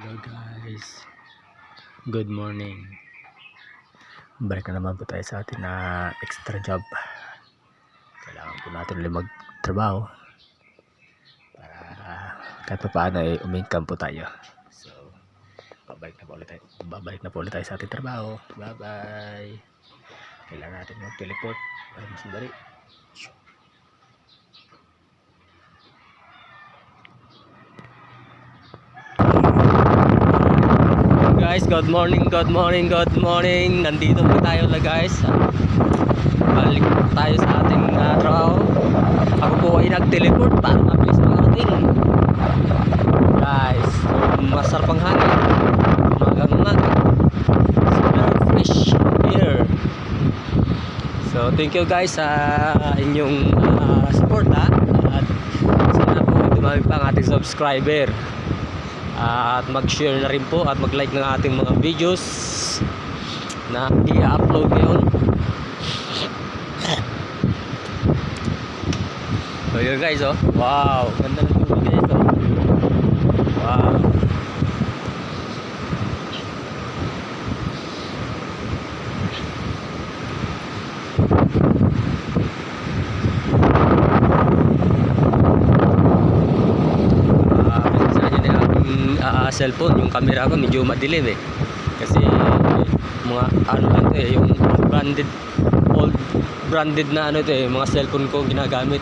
Hello guys, good morning. Balik na naman po tayo sa atin na extra job. Kailangan po natin ulit magtrabaho para kahit pa paano ay umingkam po tayo. So babalik na po ulit tayo sa ating trabaho. Bye bye. Kailangan natin mag-teleport para mas madali. Guys, good morning. Nandito po tayo na guys. Balik tayo sa ating trabaho. Ako po ay nag-teleport para mabilis makarating. Guys, masarap ang hangin. Umagang-umaga. So very fresh here. So thank you guys sa inyong support at sana po dumami pa ang ating subscriber. At mag-share na rin po at mag-like ng ating mga videos na i-upload ngayon. So yun guys, oh. Wow, ganda ng tubig guys, oh. Wow. Cellphone, yung camera ko medyo madilim kasi mga ano lang to yung old branded na ano to mga cellphone ko ginagamit.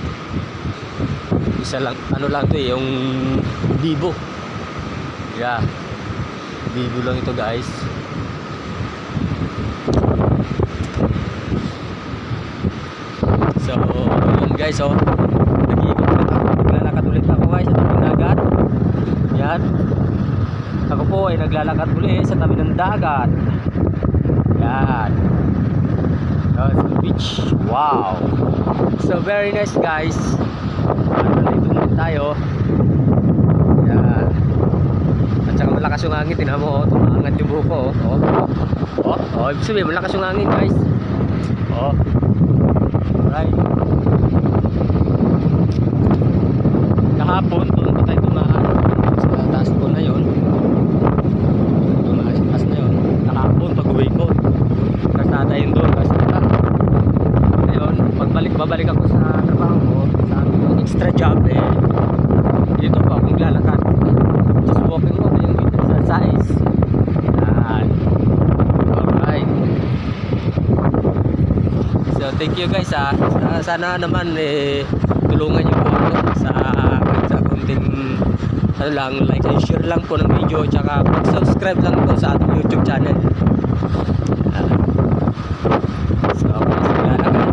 Isa lang ano lang to yung Vivo. Yeah, Vivo lang ito guys. So yun guys, oh, naglalakad ulit ako guys sa tabing dagat. Yan, ako po ay naglalakad muli sa tabi ng dagat. Yan, that's the beach. Wow, so very nice guys. Nandito naman tayo. Yan, at saka malakas yung hangin. Tingnan mo, tumaangat yung buhok ko. Ibig sabihin malakas yung hangin guys. Alright, kahapon doon pa tayo tumaan sa taas ko na yun. Tumaan sa taas na yun kahapon pag-uwi ko. Kasada yun doon kasi ngayon babalik ako sa trabaho ko sa aking extra job dito pa akong lalakad. Just walking mo yung exercise. Yan. Alright, so thank you guys sana naman tulungan nyo po ako sa konting ano lang, like and share lang po ng video, tsaka subscribe lang po sa ating YouTube channel. So ako na sa lalakad.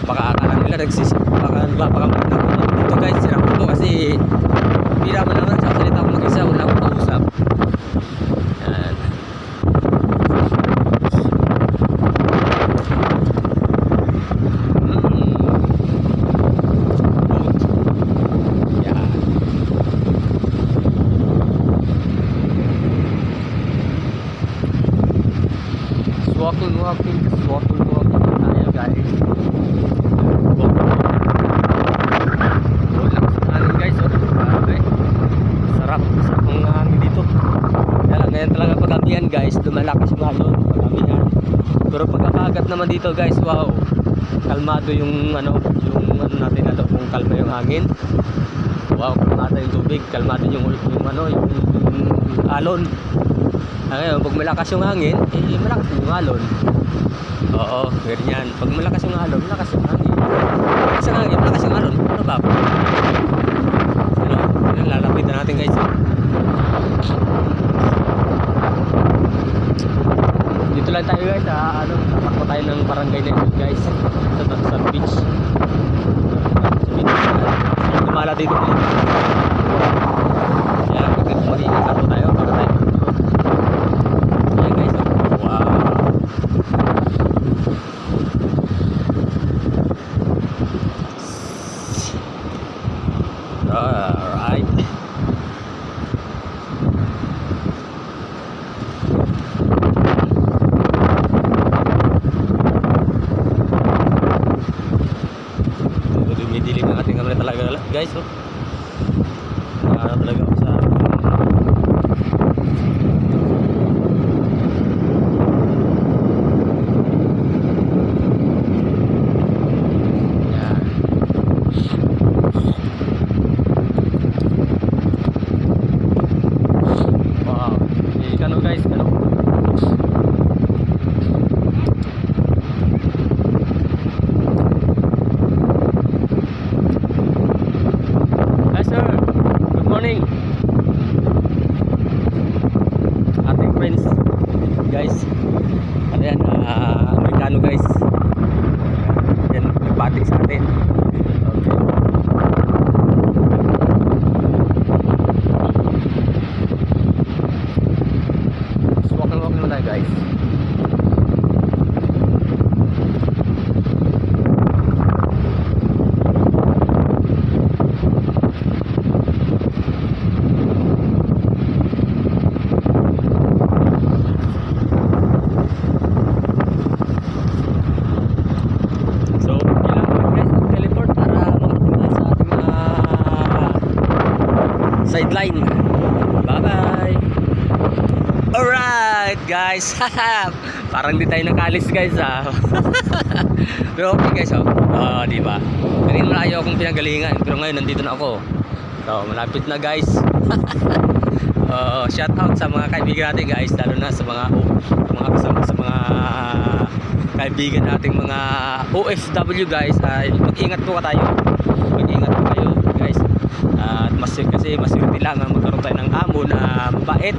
Baka akala nila napakamulan ako dito guys, sirap ko kasi bira mo naman sa salita ko mag-isa, wala akong kausap. Yan. Walking tayo guys. Lakas ng hangin guys, okay. Sarap ang hangin dito. Ngayon talaga pag-gabihan guys, lumalakas yung hangin pag-gabihan. Pero pagkakagat naman dito guys, wow, kalmado yung ano natin na kung kalma yung hangin. Wow, kalmado yung tubig, kalmado yung alon. Ngayon, pag malakas yung hangin, malakas yung alon. Oo, ganyan. Pag malakas yung alon, malakas yung hangin. Malakas yung hangin, malakas yung alon. Ano ba? Ano, lalapitan natin guys. Dito lang tayo guys, tapak tayo ng barangay na ito guys. Sa beach. Tumala dito. Kaya mag-iingat po tayo para tayo. Alright. Dumidilim ang ating kamera talaga guys. online. Bye-bye. Alright guys. Parang di tayo nakalis guys Pero okay guys diba? Kanina malayo akong pinagalingan. Pero ngayon nandito na ako. So malapit na guys. Shout out sa mga kaibigan natin guys. Lalo na sa mga kasama sa mga kaibigan nating mga OFW guys. Mag-ingat po tayo. Mag-ingat po kayo guys. At kasi maswerte lang ang magkaroon tayo ng amo na mabait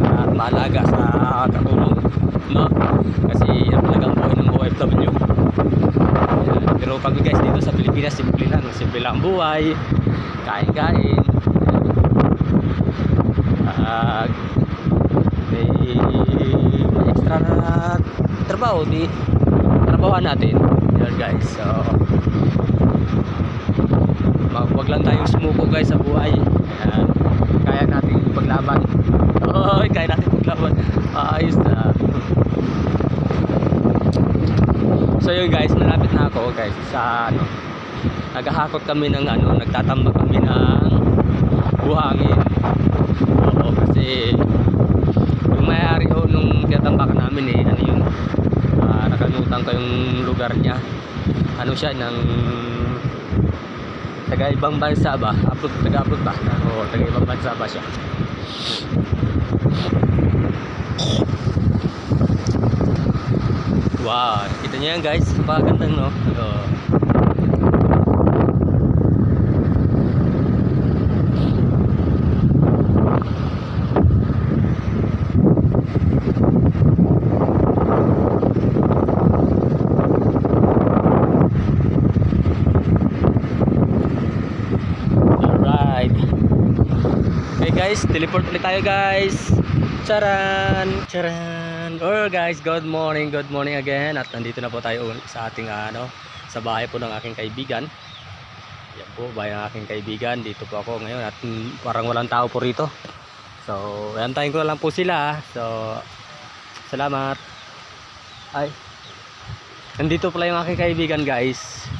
at maalaga sa katulong, no? Kasi ang talagang buhay ng OFW. Pero pag guys dito sa Pilipinas, simple lang ang buhay. Kain-kain. May extra na trabaho trabahoan natin. Yan guys. So wag lang tayong sumuko guys sa buhay. Ayan. Kaya natin paglaban. Kaya natin paglaban. Ayos na. So yun guys, malapit na ako guys sa naghahakot kami ng nagtatambak kami ng buhangin. Kasi yung may-ari nung tinatambakan namin yun, nakalimutan ko yung lugar niya. Siya ng taga ibang bansa ba? Taga-upload ba? Oo, taga ibang bansa ba siya? Wow, kita niyo yan guys, napakagandang no? Guys, teleport ulit tayo guys. Charan, charan. Guys, good morning again. At nandito na po tayo sa ating sa bahay po ng aking kaibigan. Yan po, bahay ng aking kaibigan. Dito po ako ngayon at parang walang tao po rito. So, antayin ko na lang po sila. So, salamat. Nandito pala yung aking kaibigan guys.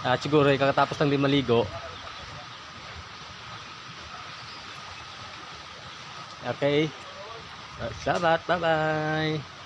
At siguro kakatapos lang din maligo. Okay. Salamat. Bye-bye.